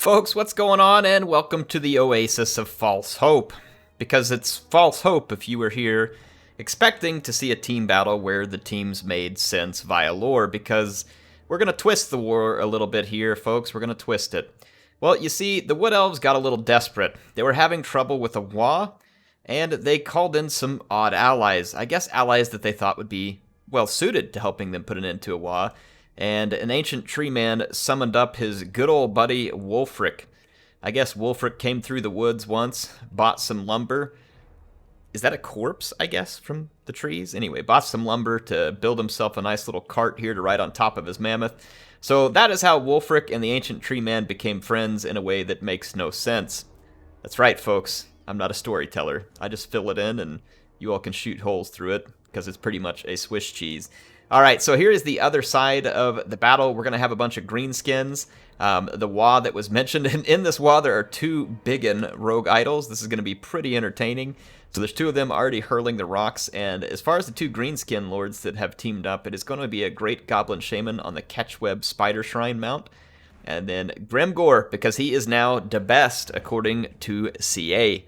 Folks, what's going on? And welcome to the Oasis of False Hope. Because it's false hope if you were here expecting to see a team battle where the teams made sense via lore, because we're going to twist the war a little bit here, folks. We're going to twist it. Well, you see, the Wood Elves got a little desperate. They were having trouble with a WA, and they called in some odd allies. I guess allies that they thought would be well-suited to helping them put an end to a WA. And an ancient tree man summoned up his good old buddy Wulfrik. I guess Wulfrik came through the woods once, bought some lumber. Is that a corpse, I guess, from the trees? Anyway, bought some lumber to build himself a nice little cart here to ride on top of his mammoth. So that is how Wulfrik and the ancient tree man became friends in a way that makes no sense. That's right, folks. I'm not a storyteller. I just fill it in and you all can shoot holes through it because it's pretty much a Swiss cheese. Alright, so here is the other side of the battle. We're going to have a bunch of greenskins. The WA that was mentioned. And in this WA, there are two biggin rogue idols. This is going to be pretty entertaining. So there's two of them already hurling the rocks. And as far as the two greenskin lords that have teamed up, it is going to be a great goblin shaman on the Catchweb Spider Shrine mount. And then Grimgor, because he is now the best according to CA.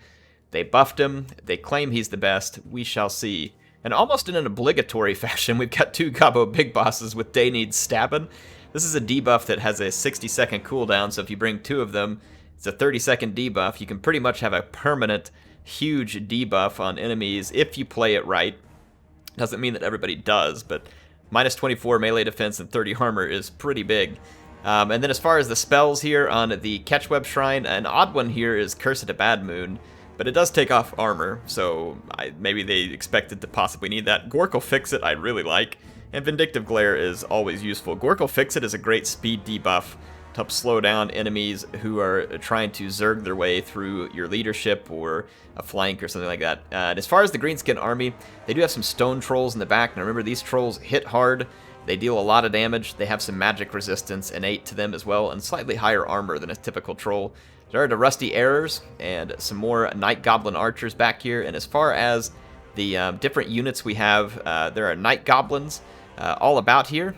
They buffed him. They claim he's the best. We shall see. And almost in an obligatory fashion, we've got two Gobbo Big Bosses with Day Need Stabbin'. This is a debuff that has a 60-second cooldown, so if you bring two of them, it's a 30-second debuff. You can pretty much have a permanent, huge debuff on enemies if you play it right. Doesn't mean that everybody does, but minus 24 melee defense and 30 armor is pretty big. And then as far as the spells here on the Catchweb Shrine, an odd one here is Curse at a Bad Moon. But it does take off armor, so maybe they expected to possibly need that. Gork'll Fix It I really like, and Vindictive Glare is always useful. Gork'll Fix It is a great speed debuff to help slow down enemies who are trying to zerg their way through your leadership or a flank or something like that. And as far as the Greenskin army, they do have some stone trolls in the back. Now remember, these trolls hit hard, they deal a lot of damage, they have some magic resistance innate to them as well, and slightly higher armor than a typical troll. There are the Rusty Errors and some more Night Goblin Archers back here. And as far as the different units we have, there are Night Goblins all about here.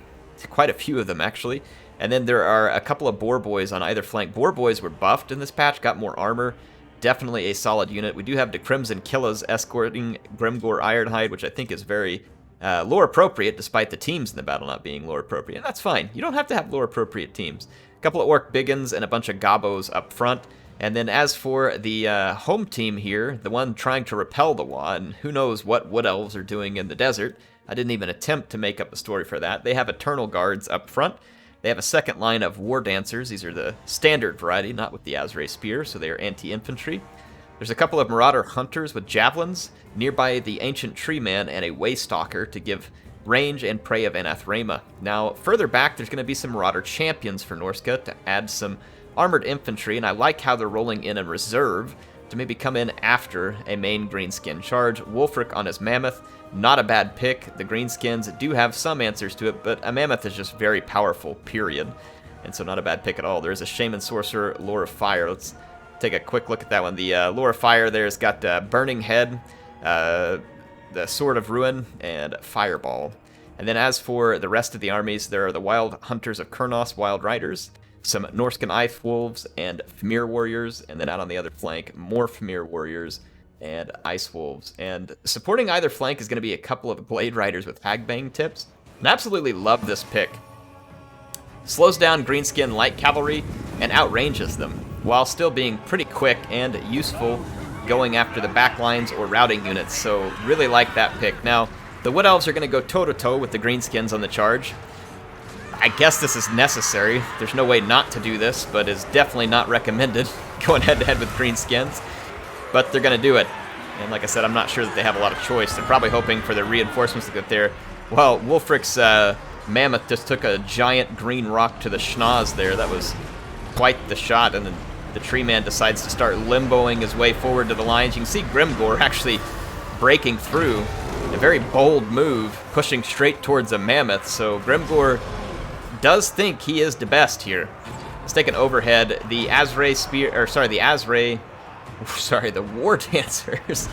Quite a few of them, actually. And then there are a couple of Boar Boys on either flank. Boar Boys were buffed in this patch, got more armor. Definitely a solid unit. We do have the Crimson Killas escorting Grimgor Ironhide, which I think is very lore appropriate, despite the teams in the battle not being lore appropriate. And that's fine. You don't have to have lore appropriate teams. A couple of Orc Biggins and a bunch of Gobbos up front. And then as for the home team here, the one trying to repel the WA, and who knows what Wood Elves are doing in the desert. I didn't even attempt to make up a story for that. They have Eternal Guards up front. They have a second line of War Dancers. These are the standard variety, not with the Azray Spear, so they are anti-infantry. There's a couple of Marauder Hunters with Javelins, nearby the Ancient Tree Man and a Waystalker to give range and Prey of Anathrema. Now, further back, there's going to be some Marauder Champions for Norska to add some armored infantry, and I like how they're rolling in a reserve to maybe come in after a main greenskin charge. Wulfrik on his Mammoth, not a bad pick. The greenskins do have some answers to it, but a Mammoth is just very powerful, period. And so not a bad pick at all. There's a Shaman Sorcerer, Lore of Fire. Let's take a quick look at that one. The Lore of Fire there's got Burning Head, the Sword of Ruin, and Fireball. And then as for the rest of the armies, there are the Wild Hunters of Kurnos, Wild Riders, some Norscan Ice Wolves, and Fimir Warriors, and then out on the other flank, more Fimir Warriors and Ice Wolves. And supporting either flank is going to be a couple of Blade Riders with Hagbang tips. And I absolutely love this pick. Slows down Greenskin Light Cavalry and outranges them, while still being pretty quick and useful going after the backlines or routing units, so really like that pick. Now, the Wood Elves are going to go toe-to-toe with the Greenskins on the charge. I guess this is necessary. There's no way not to do this, but it's definitely not recommended going head-to-head with Greenskins. But they're going to do it. And like I said, I'm not sure that they have a lot of choice. They're probably hoping for the reinforcements to get there. Well, Wulfrik's Mammoth just took a giant green rock to the schnoz there. That was quite the shot, and then the tree man decides to start limboing his way forward to the lines. You can see Grimgor actually breaking through. A very bold move, pushing straight towards a Mammoth, so Grimgor does think he is the best here. Let's take an overhead. The the War Dancers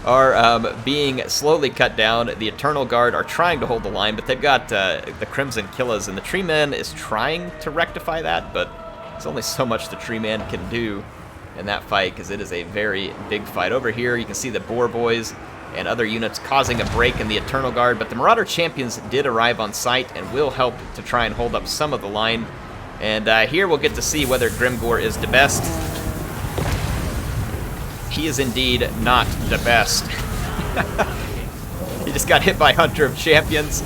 are being slowly cut down. The Eternal Guard are trying to hold the line, but they've got the Crimson Killas, and the Treeman is trying to rectify that, but There's only so much the Treeman can do in that fight, because it is a very big fight. Over here, you can see the Boar Boys and other units causing a break in the Eternal Guard, but the Marauder Champions did arrive on site and will help to try and hold up some of the line. And here we'll get to see whether Grimgor is the best. He is indeed not the best. He just got hit by Hunter of Champions,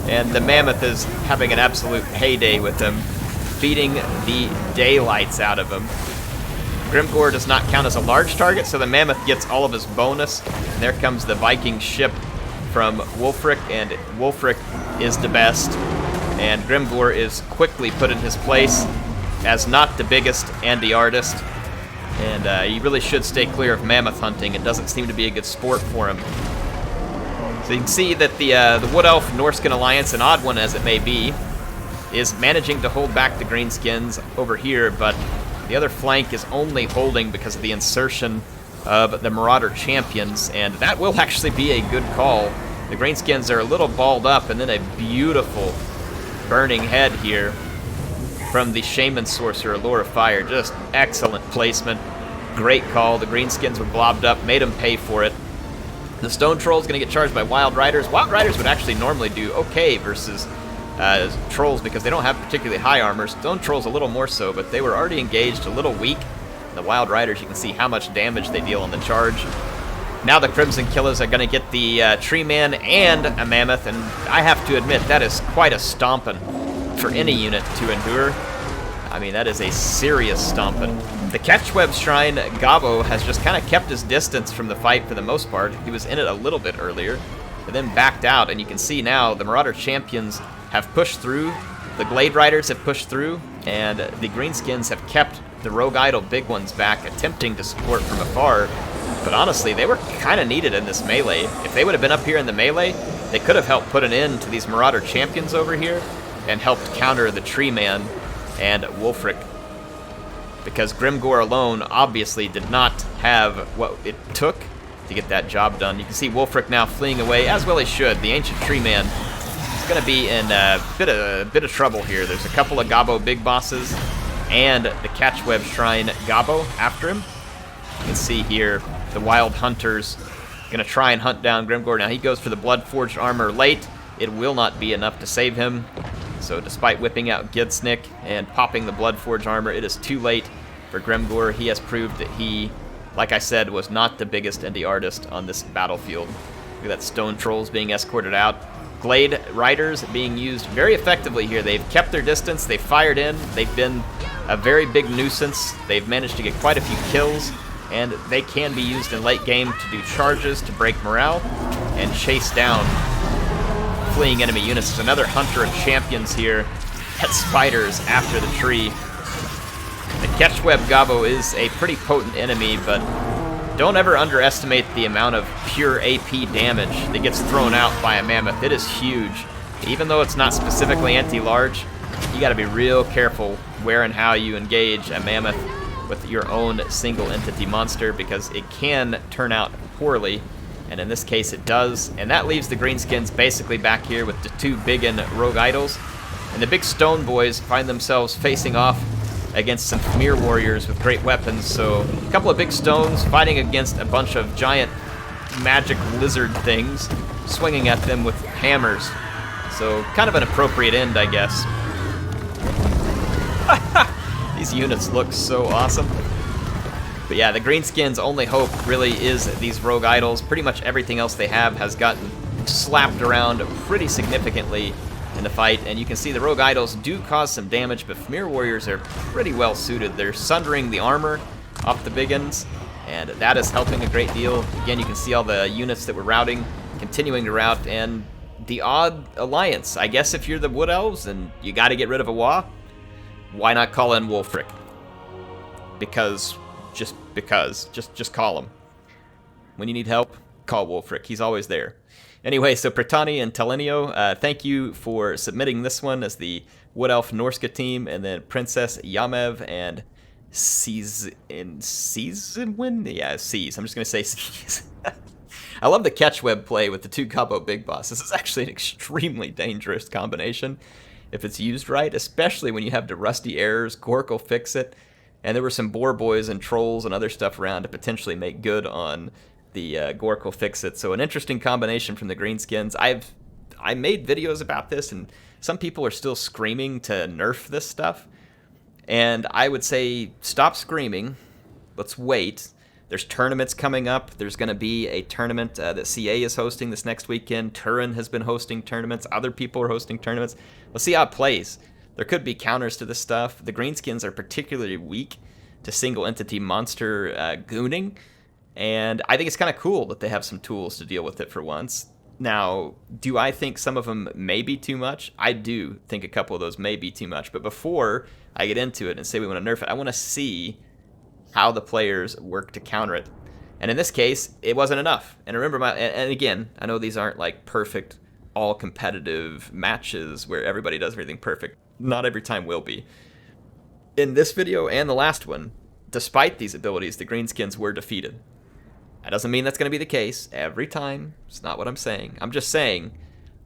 and the Mammoth is having an absolute heyday with him, beating the daylights out of him. Grimgor does not count as a large target, so the Mammoth gets all of his bonus. And there comes the Viking ship from Wulfrik, and Wulfrik is the best. And Grimgor is quickly put in his place as not the biggest and the artist. And you really should stay clear of mammoth hunting. It doesn't seem to be a good sport for him. So you can see that the Wood Elf Norskin Alliance, an odd one as it may be, is managing to hold back the Greenskins over here, but the other flank is only holding because of the insertion of the Marauder Champions, and that will actually be a good call. The Greenskins are a little balled up, and then a beautiful burning head here from the Shaman Sorcerer, Lure of Fire. Just excellent placement. Great call. The Greenskins were blobbed up, made them pay for it. The Stone Troll's going to get charged by Wild Riders. Wild Riders would actually normally do okay versus Trolls because they don't have particularly high armor. Stone Trolls a little more so, but they were already engaged, a little weak. The Wild Riders, you can see how much damage they deal on the charge. Now the Crimson Killers are going to get the Treeman and a Mammoth, and I have to admit, that is quite a stomping for any unit to endure. I mean, that is a serious stomping. The Catchweb Shrine, Gabo, has just kind of kept his distance from the fight for the most part. He was in it a little bit earlier, but then backed out, and you can see now the Marauder Champions have pushed through, the Glade Riders have pushed through, and the Greenskins have kept the Rogue Idol big ones back, attempting to support from afar. But honestly, they were kind of needed in this melee. If they would have been up here in the melee, they could have helped put an end to these Marauder Champions over here and helped counter the Treeman and Wulfrik. Because Grimgor alone obviously did not have what it took to get that job done. You can see Wulfrik now fleeing away, as well he should. The Ancient Treeman is going to be in a bit of trouble here. There's a couple of Gabo big bosses and the Catchweb Shrine Gabo after him. You can see here the Wild Hunters going to try and hunt down Grimgor. Now he goes for the Bloodforged armor late. It will not be enough to save him. So despite whipping out Gidsnick and popping the Bloodforged armor, it is too late for Grimgor. He has proved that he, like I said, was not the biggest and the artist on this battlefield. Look at that Stone Trolls being escorted out. Glade Riders being used very effectively here. They've kept their distance, they've fired in, they've been a very big nuisance. They've managed to get quite a few kills, and they can be used in late game to do charges, to break morale, and chase down fleeing enemy units. There's another Hunter of Champions here that spiders after the tree. The Catchweb Gabo is a pretty potent enemy, but don't ever underestimate the amount of pure AP damage that gets thrown out by a Mammoth. It is huge. Even though it's not specifically anti-large, you gotta be real careful where and how you engage a Mammoth with your own single entity monster, because it can turn out poorly, and in this case it does. And that leaves the Greenskins basically back here with the two biggin Rogue Idols, and the big Stone Boys find themselves facing off against some Khmer warriors with great weapons. So a couple of big stones fighting against a bunch of giant magic lizard things, swinging at them with hammers. So kind of an appropriate end, I guess. These units look so awesome. But yeah, the Greenskins' only hope really is these Rogue Idols. Pretty much everything else they have has gotten slapped around pretty significantly in the fight, and you can see the Rogue Idols do cause some damage, but Khmer Warriors are pretty well suited. They're sundering the armor off the biggins, and that is helping a great deal. Again, you can see all the units that were routing, continuing to route, and the odd alliance. I guess if you're the Wood Elves and you got to get rid of a Wa, why not call in Wulfrik? Just call him. When you need help, call Wulfrik. He's always there. Anyway, so Pratani and Telenio, thank you for submitting this one as the Wood Elf Norska team, and then Princess Yamev and Season? Yeah, Seas. I'm just going to say Seas. I love the Catchweb play with the two Gabo Big Boss. This is actually an extremely dangerous combination. if it's used right, especially when you have the rusty errors. Gork will fix it. And there were some boar boys and trolls and other stuff around to potentially make good on the Gork will fix it. So an interesting combination from the greenskins. I made videos about this, and some people are still screaming to nerf this stuff. And I would say stop screaming. Let's wait. There's tournaments coming up. There's going to be a tournament that CA is hosting this next weekend. Turin has been hosting tournaments. Other people are hosting tournaments. Let's see how it plays. There could be counters to this stuff. The greenskins are particularly weak to single entity monster gooning. And I think it's kind of cool that they have some tools to deal with it for once. Now, do I think some of them may be too much? I do think a couple of those may be too much. But before I get into it and say we want to nerf it, I want to see how the players work to counter it. And in this case, it wasn't enough. And remember, and again, I know these aren't like perfect, all competitive matches where everybody does everything perfect. Not every time will be. In this video and the last one, despite these abilities, the greenskins were defeated. That doesn't mean that's going to be the case every time. It's not what I'm saying. I'm just saying,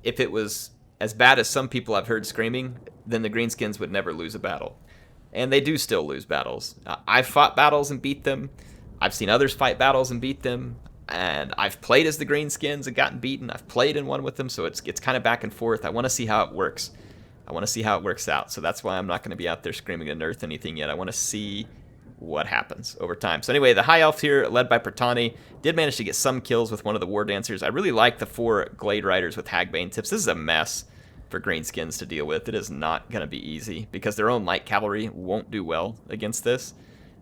if it was as bad as some people I've heard screaming, then the greenskins would never lose a battle. And they do still lose battles. I've fought battles and beat them. I've seen others fight battles and beat them. And I've played as the greenskins and gotten beaten. I've played in one with them, so it's kind of back and forth. I want to see how it works. I want to see how it works out. So that's why I'm not going to be out there screaming to nerf anything yet. I want to see what happens over time. So anyway, the High Elf here, led by Pertani, did manage to get some kills with one of the War Dancers. I really like the 4 Glade Riders with Hagbane tips. This is a mess for greenskins to deal with. It is not going to be easy because their own light cavalry won't do well against this.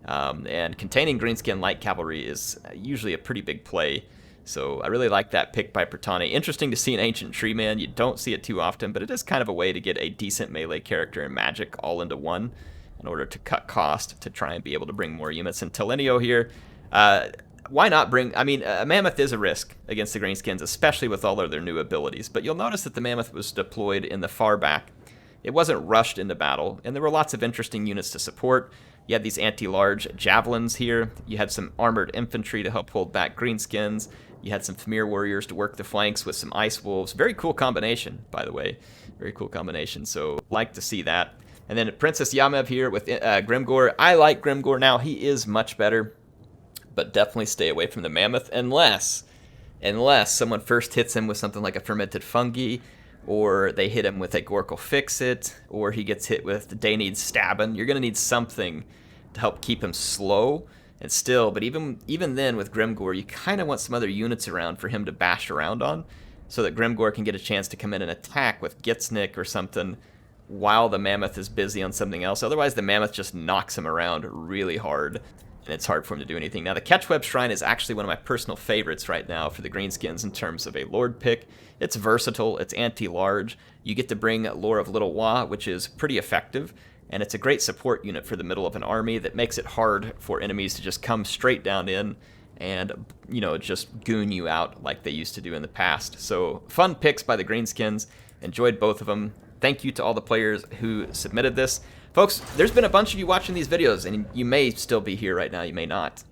And containing greenskin light cavalry is usually a pretty big play. So I really like that pick by Pertani. Interesting to see an Ancient Treeman. You don't see it too often, but it is kind of a way to get a decent melee character and magic all into one in order to cut cost to try and be able to bring more units. And Telenio here, why not bring... I mean, a Mammoth is a risk against the greenskins, especially with all of their new abilities. But you'll notice that the Mammoth was deployed in the far back. It wasn't rushed into battle, and there were lots of interesting units to support. You had these anti-large javelins here. You had some armored infantry to help hold back greenskins. You had some Famir warriors to work the flanks with some ice wolves. Very cool combination, by the way. Very cool combination, so like to see that. And then Princess Yamev here with Grimgor. I like Grimgor now. He is much better, but definitely stay away from the Mammoth unless someone first hits him with something like a fermented fungi, or they hit him with a Gorkle Fix-It, or he gets hit with Day Needs Stabbin'. You're going to need something to help keep him slow and still. But even then with Grimgor, you kind of want some other units around for him to bash around on so that Grimgor can get a chance to come in and attack with Gitsnik or something while the Mammoth is busy on something else. Otherwise, the Mammoth just knocks him around really hard, and it's hard for him to do anything. Now, the Catchweb Shrine is actually one of my personal favorites right now for the greenskins in terms of a Lord pick. It's versatile, it's anti-large. You get to bring Lore of Little Wa, which is pretty effective, and it's a great support unit for the middle of an army that makes it hard for enemies to just come straight down in and, you know, just goon you out like they used to do in the past. So, fun picks by the greenskins. Enjoyed both of them. Thank you to all the players who submitted this. Folks, there's been a bunch of you watching these videos, and you may still be here right now, you may not,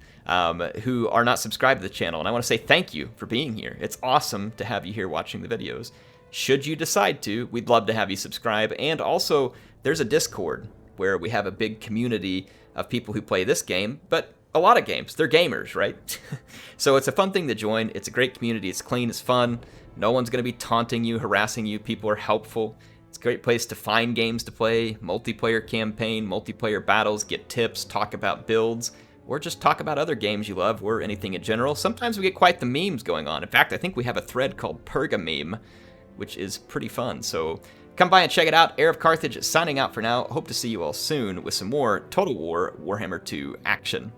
who are not subscribed to the channel, and I want to say thank you for being here. It's awesome to have you here watching the videos. Should you decide to, we'd love to have you subscribe, and also, there's a Discord where we have a big community of people who play this game, but a lot of games. They're gamers, right? So it's a fun thing to join. It's a great community. It's clean. It's fun. No one's going to be taunting you, harassing you. People are helpful. It's a great place to find games to play, multiplayer campaign, multiplayer battles, get tips, talk about builds, or just talk about other games you love or anything in general. Sometimes we get quite the memes going on. In fact, I think we have a thread called Perga Meme, which is pretty fun. So come by and check it out. HeirofCarthage signing out for now. Hope to see you all soon with some more Total War Warhammer 2 action.